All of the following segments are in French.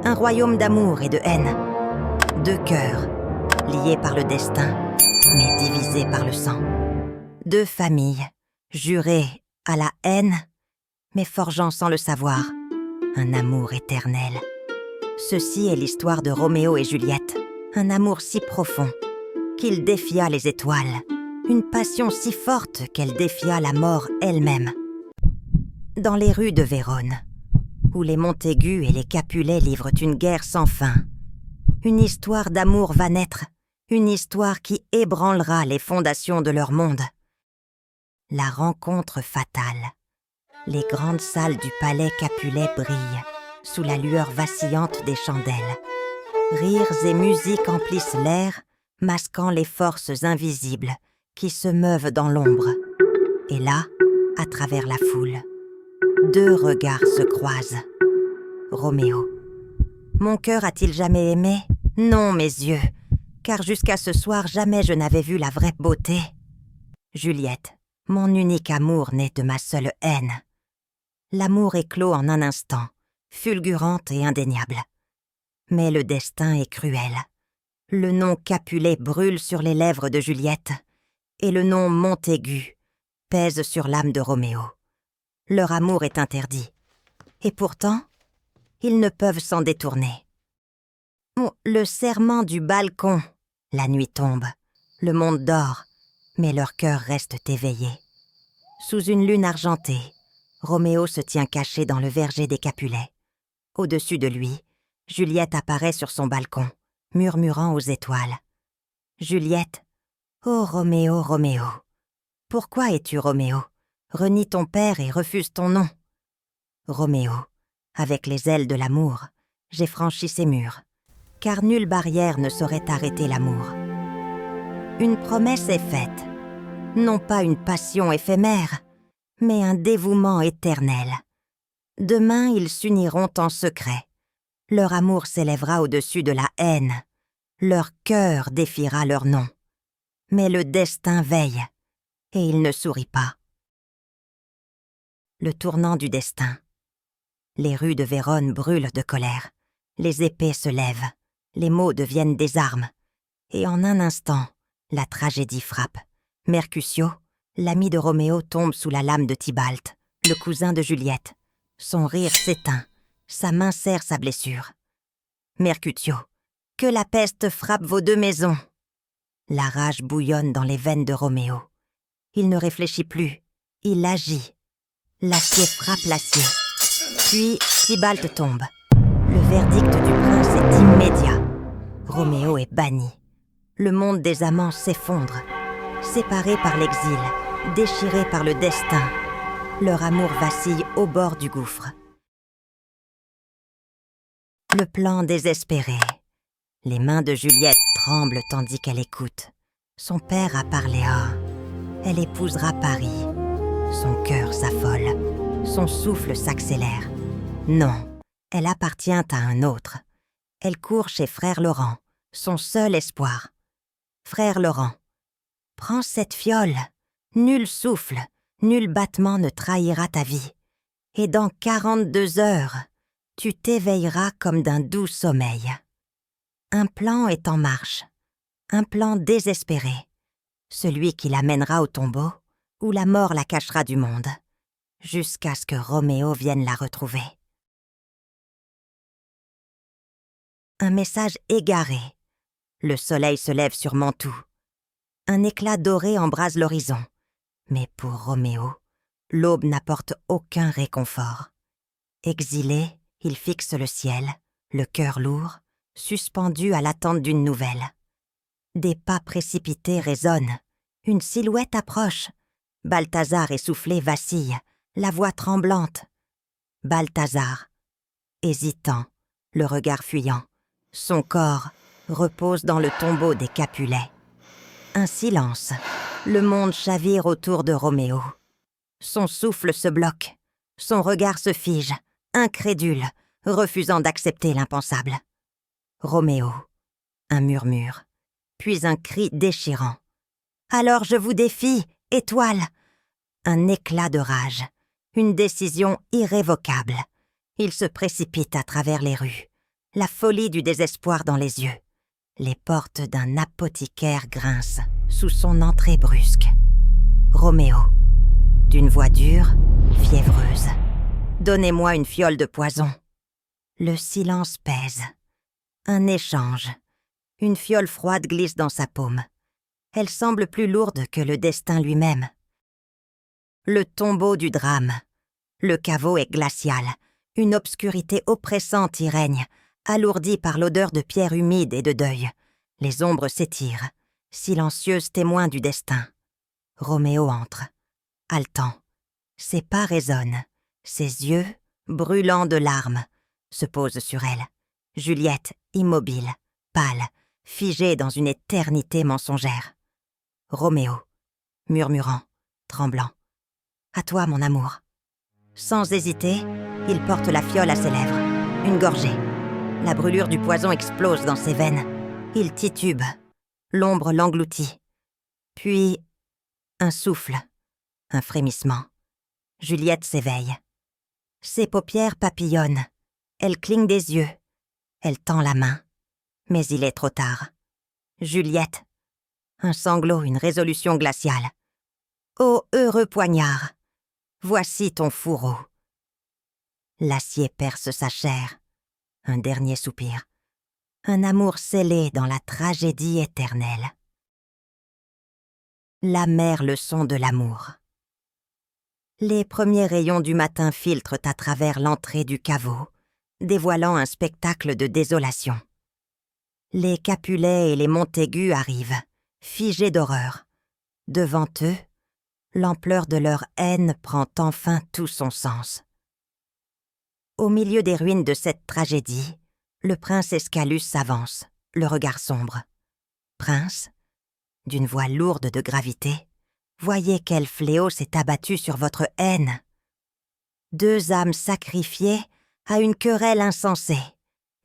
Un royaume d'amour et de haine. Deux cœurs, liés par le destin, mais divisés par le sang. Deux familles, jurées à la haine, mais forgeant sans le savoir un amour éternel. Ceci est l'histoire de Roméo et Juliette, un amour si profond qu'il défia les étoiles, une passion si forte qu'elle défia la mort elle-même. Dans les rues de Vérone, où les Montaigu et les Capulet livrent une guerre sans fin, une histoire d'amour va naître, une histoire qui ébranlera les fondations de leur monde. La rencontre fatale. Les grandes salles du palais Capulet brillent sous la lueur vacillante des chandelles. Rires et musique emplissent l'air, masquant les forces invisibles qui se meuvent dans l'ombre. Et là, à travers la foule, deux regards se croisent. Roméo. Mon cœur a-t-il jamais aimé? Non, mes yeux, car jusqu'à ce soir, jamais je n'avais vu la vraie beauté. Juliette. Mon unique amour naît de ma seule haine. L'amour éclot en un instant, fulgurante et indéniable. Mais le destin est cruel. Le nom Capulet brûle sur les lèvres de Juliette, et le nom Montaigu pèse sur l'âme de Roméo. Leur amour est interdit. Et pourtant, ils ne peuvent s'en détourner. Oh, le serment du balcon. La nuit tombe, le monde dort, mais leurs cœurs restent éveillés. Sous une lune argentée, Roméo se tient caché dans le verger des Capulets. Au-dessus de lui, Juliette apparaît sur son balcon, murmurant aux étoiles. Juliette, ô Roméo, Roméo, pourquoi es-tu Roméo? Renie ton père et refuse ton nom. Roméo, avec les ailes de l'amour, j'ai franchi ces murs, car nulle barrière ne saurait arrêter l'amour. Une promesse est faite, non pas une passion éphémère, mais un dévouement éternel. Demain, ils s'uniront en secret. Leur amour s'élèvera au-dessus de la haine. Leur cœur défiera leur nom. Mais le destin veille, et il ne sourit pas. Le tournant du destin. Les rues de Vérone brûlent de colère. Les épées se lèvent, les mots deviennent des armes. Et en un instant, la tragédie frappe. Mercutio, l'ami de Roméo, tombe sous la lame de Tybalt, le cousin de Juliette. Son rire s'éteint, sa main serre sa blessure. Mercutio, que la peste frappe vos deux maisons. La rage bouillonne dans les veines de Roméo. Il ne réfléchit plus, il agit. L'acier frappe l'acier. Puis Tybalt tombe. Le verdict du prince est immédiat. Roméo est banni. Le monde des amants s'effondre. Séparés par l'exil, déchirés par le destin, leur amour vacille au bord du gouffre. Le plan désespéré. Les mains de Juliette tremblent tandis qu'elle écoute. Son père a parlé, elle épousera Paris. Son cœur s'affole, son souffle s'accélère. Non, elle appartient à un autre. Elle court chez frère Laurent, son seul espoir. Frère Laurent, prends cette fiole, nul souffle, nul battement ne trahira ta vie. Et dans 42 heures, tu t'éveilleras comme d'un doux sommeil. Un plan est en marche, un plan désespéré, celui qui l'amènera au tombeau, où la mort la cachera du monde, jusqu'à ce que Roméo vienne la retrouver. Un message égaré. Le soleil se lève sur Mantoue. Un éclat doré embrase l'horizon. Mais pour Roméo, l'aube n'apporte aucun réconfort. Exilé, il fixe le ciel, le cœur lourd, suspendu à l'attente d'une nouvelle. Des pas précipités résonnent. Une silhouette approche. Balthazar essoufflé vacille, la voix tremblante. Balthazar, hésitant, le regard fuyant. Son corps repose dans le tombeau des Capulets. Un silence. Le monde chavire autour de Roméo. Son souffle se bloque. Son regard se fige, incrédule, refusant d'accepter l'impensable. Roméo. Un murmure, puis un cri déchirant. « Alors je vous défie, étoile !» Un éclat de rage, une décision irrévocable. Il se précipite à travers les rues. La folie du désespoir dans les yeux. Les portes d'un apothicaire grincent sous son entrée brusque. Roméo, d'une voix dure, fiévreuse. « Donnez-moi une fiole de poison. » Le silence pèse. Un échange. Une fiole froide glisse dans sa paume. Elle semble plus lourde que le destin lui-même. Le tombeau du drame. Le caveau est glacial. Une obscurité oppressante y règne, alourdie par l'odeur de pierre humide et de deuil. Les ombres s'étirent, silencieuses témoins du destin. Roméo entre, haletant. Ses pas résonnent. Ses yeux, brûlants de larmes, se posent sur elle. Juliette, immobile, pâle, figée dans une éternité mensongère. Roméo, murmurant, tremblant. « À toi, mon amour. » Sans hésiter, il porte la fiole à ses lèvres. Une gorgée. La brûlure du poison explose dans ses veines. Il titube. L'ombre l'engloutit. Puis, un souffle, un frémissement. Juliette s'éveille. Ses paupières papillonnent. Elle cligne des yeux. Elle tend la main. Mais il est trop tard. Juliette. Un sanglot, une résolution glaciale. Ô heureux poignard, voici ton fourreau. L'acier perce sa chair. Un dernier soupir. Un amour scellé dans la tragédie éternelle. L'amère leçon de l'amour. Les premiers rayons du matin filtrent à travers l'entrée du caveau, dévoilant un spectacle de désolation. Les Capulet et les Montaigu arrivent, figés d'horreur. Devant eux, l'ampleur de leur haine prend enfin tout son sens. Au milieu des ruines de cette tragédie, le prince Escalus s'avance, le regard sombre. « Prince », d'une voix lourde de gravité, « voyez quel fléau s'est abattu sur votre haine. 2 âmes sacrifiées à une querelle insensée,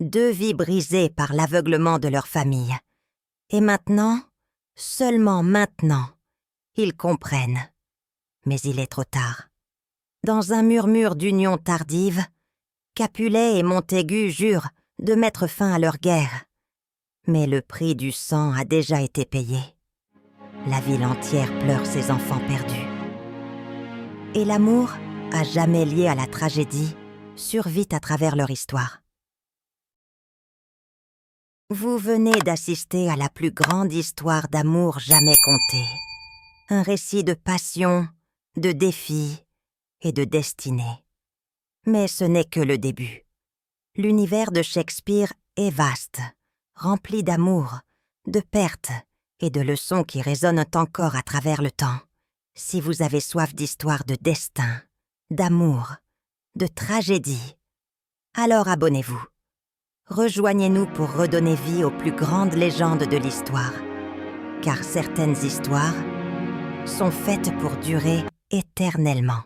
2 vies brisées par l'aveuglement de leur famille. Et maintenant, seulement maintenant, ils comprennent. Mais il est trop tard. Dans un murmure d'union tardive, Capulet et Montaigu jurent de mettre fin à leur guerre. Mais le prix du sang a déjà été payé. La ville entière pleure ses enfants perdus. Et l'amour, à jamais lié à la tragédie, survit à travers leur histoire. Vous venez d'assister à la plus grande histoire d'amour jamais contée. Un récit de passion, de défis et de destinée. Mais ce n'est que le début. L'univers de Shakespeare est vaste, rempli d'amour, de pertes et de leçons qui résonnent encore à travers le temps. Si vous avez soif d'histoires de destin, d'amour, de tragédie, alors abonnez-vous. Rejoignez-nous pour redonner vie aux plus grandes légendes de l'histoire. Car certaines histoires sont faites pour durer éternellement.